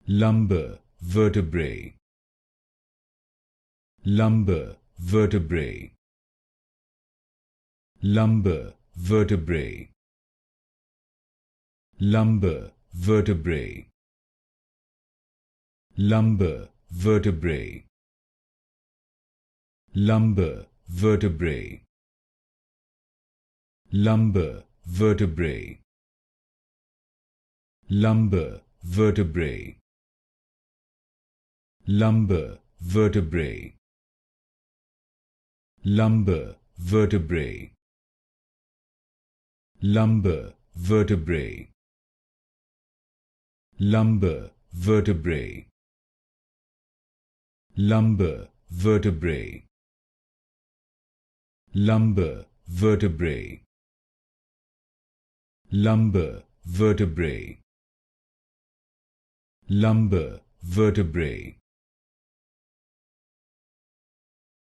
Lumbar vertebrae. Lumbar vertebrae. Lumbar vertebrae. Lumbar vertebrae. Lumbar vertebrae. Lumbar vertebrae. Lumbar vertebrae. Lumbar vertebrae. Lumbar vertebrae. Lumbar vertebrae. Lumbar vertebrae. Lumbar vertebrae. Lumbar vertebrae. Lumbar vertebrae. Lumbar vertebrae. Lumbar vertebrae.